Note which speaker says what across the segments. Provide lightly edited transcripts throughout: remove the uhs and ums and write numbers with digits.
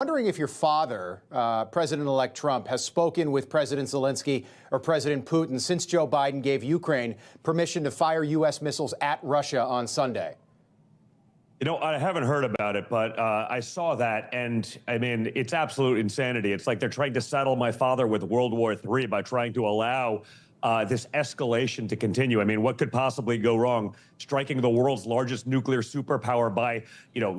Speaker 1: Wondering if your father, President-elect Trump, has spoken with President Zelensky or President Putin since Joe Biden gave Ukraine permission to fire U.S. missiles at Russia on Sunday.
Speaker 2: You know, I haven't heard about it, but I saw that, and I mean, it's absolute insanity. It's like they're trying to saddle my father with World War III by trying to allow this escalation to continue. I mean, what could possibly go wrong? Striking the world's largest nuclear superpower by,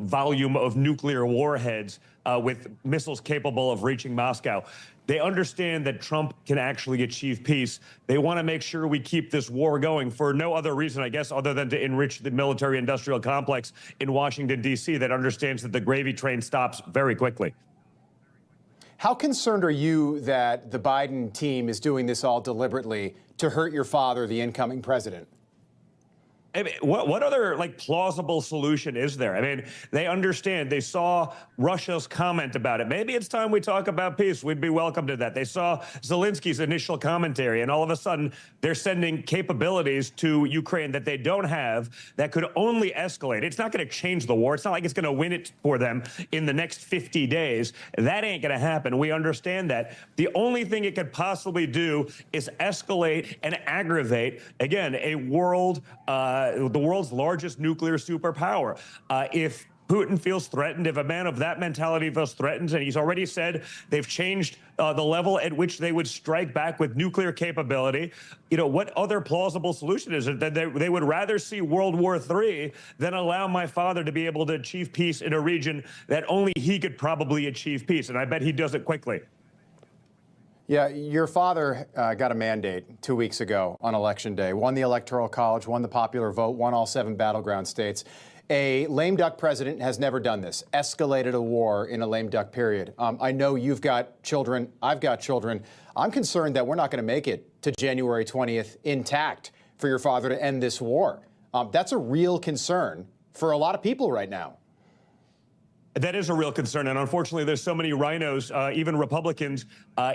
Speaker 2: volume of nuclear warheads with missiles capable of reaching Moscow. They understand that Trump can actually achieve peace. They want to make sure we keep this war going for no other reason, I guess, other than to enrich the military-industrial complex in Washington, D.C. that understands that the gravy train stops very quickly.
Speaker 1: How concerned are you that the Biden team is doing this all deliberately to hurt your father, the incoming president?
Speaker 2: I mean, what other plausible solution is there? I mean, they understand. They saw Russia's comment about it. Maybe it's time we talk about peace. We'd be welcome to that. They saw Zelensky's initial commentary, and all of a sudden they're sending capabilities to Ukraine that they don't have that could only escalate. It's not going to change the war. It's not like it's going to win it for them in the next 50 days. That ain't going to happen. We understand that. The only thing it could possibly do is escalate and aggravate, again, the world's largest nuclear superpower. If Putin feels threatened, if a man of that mentality feels threatened, and he's already said they've changed the level at which they would strike back with nuclear capability, what other plausible solution is it? That they would rather see World War III than allow my father to be able to achieve peace in a region that only he could probably achieve peace, and I bet he does it quickly.
Speaker 1: Yeah, your father got a mandate 2 weeks ago on Election Day, won the Electoral College, won the popular vote, won all 7 battleground states. A lame duck president has never done this, escalated a war in a lame duck period. I know you've got children, I've got children. I'm concerned that we're not going to make it to January 20th intact for your father to end this war. That's a real concern for a lot of people right now.
Speaker 2: That is a real concern. And unfortunately, there's so many rhinos, even Republicans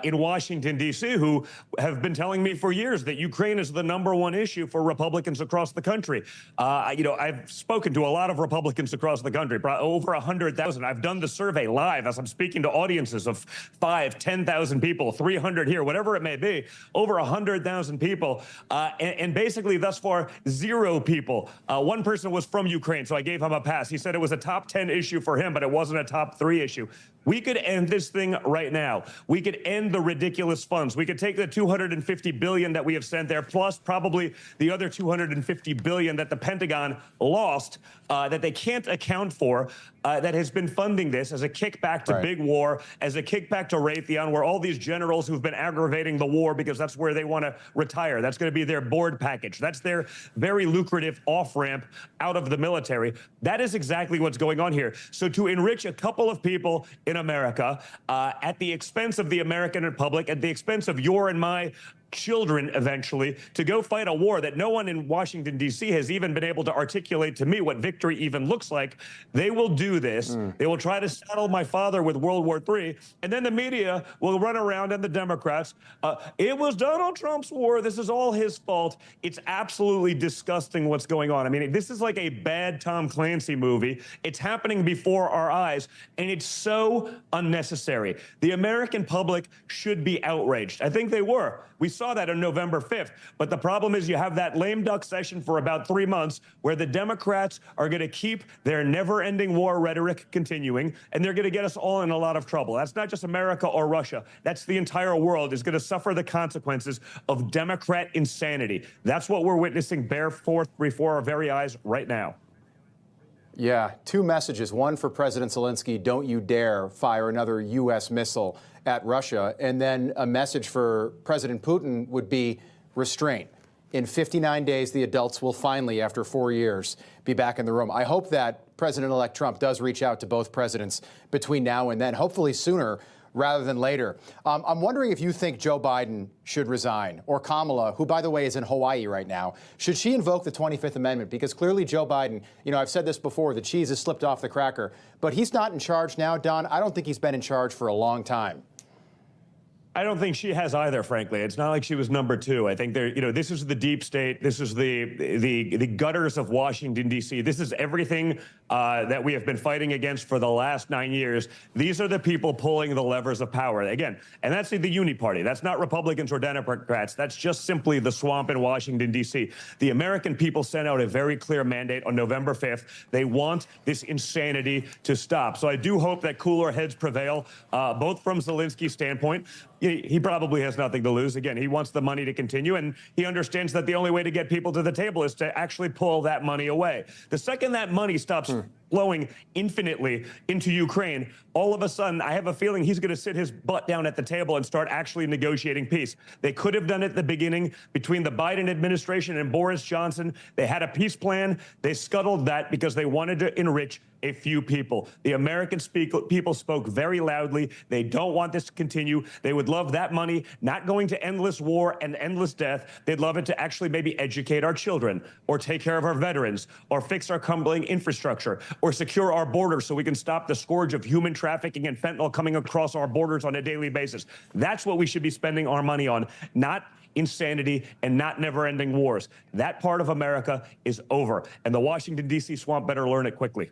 Speaker 2: in Washington, D.C., who have been telling me for years that Ukraine is the #1 issue for Republicans across the country. I've spoken to a lot of Republicans across the country, over 100,000. I've done the survey live as I'm speaking to audiences of 5,000, 10,000 people, 300 here, whatever it may be, over 100,000 people. And basically, thus far, 0 people. One person was from Ukraine, so I gave him a pass. He said it was a top 10 issue for him, but it wasn't a top 3 issue. We could end this thing right now. We could end the ridiculous funds. We could take the $250 billion that we have sent there, plus probably the other $250 billion that the Pentagon lost, that they can't account for, that has been funding this as a kickback to big war, as a kickback to Raytheon, where all these generals who've been aggravating the war because that's where they want to retire. That's going to be their board package. That's their very lucrative off-ramp out of the military. That is exactly what's going on here. So to enrich a couple of people in America at the expense of the American public, at the expense of your and my children eventually, to go fight a war that no one in Washington, D.C. has even been able to articulate to me what victory even looks like. They will do this. They will try to saddle my father with World War III, and then the media will run around, and the Democrats, it was Donald Trump's war. This is all his fault. It's absolutely disgusting what's going on. I mean, this is like a bad Tom Clancy movie. It's happening before our eyes, and it's so unnecessary. The American public should be outraged. I think they were. We saw that on November 5th. But the problem is you have that lame duck session for about 3 months where the Democrats are going to keep their never-ending war rhetoric continuing, and they're going to get us all in a lot of trouble. That's not just America or Russia. That's the entire world is going to suffer the consequences of Democrat insanity. That's what we're witnessing bear forth before our very eyes right now.
Speaker 1: Yeah, 2 messages. One for President Zelensky, don't you dare fire another U.S. missile at Russia. And then a message for President Putin would be restraint. In 59 days, the adults will finally, after 4 years, be back in the room. I hope that President-elect Trump does reach out to both presidents between now and then, hopefully sooner rather than later. I'm wondering if you think Joe Biden should resign, or Kamala, who, by the way, is in Hawaii right now. Should she invoke the 25th Amendment? Because clearly Joe Biden, I've said this before, the cheese has slipped off the cracker, but he's not in charge now, Don. I don't think he's been in charge for a long time.
Speaker 2: I don't think she has either, frankly. It's not like she was number two. I think this is the deep state. This is the gutters of Washington, D.C. This is everything that we have been fighting against for the last 9 years. These are the people pulling the levers of power. Again, and that's the Uni Party. That's not Republicans or Democrats. That's just simply the swamp in Washington, D.C. The American people sent out a very clear mandate on November 5th. They want this insanity to stop. So I do hope that cooler heads prevail, both from Zelensky's standpoint. He probably has nothing to lose. Again, he wants the money to continue, and he understands that the only way to get people to the table is to actually pull that money away. The second that money stops flowing infinitely into Ukraine, all of a sudden, I have a feeling he's going to sit his butt down at the table and start actually negotiating peace. They could have done it at the beginning between the Biden administration and Boris Johnson. They had a peace plan. They scuttled that because they wanted to enrich a few people. The American people spoke very loudly. They don't want this to continue. They would love that money not going to endless war and endless death. They'd love it to actually maybe educate our children, or take care of our veterans, or fix our crumbling infrastructure, or secure our borders so we can stop the scourge of human trafficking and fentanyl coming across our borders on a daily basis. That's what we should be spending our money on, not insanity and not never-ending wars. That part of America is over, and the Washington, D.C. swamp better learn it quickly.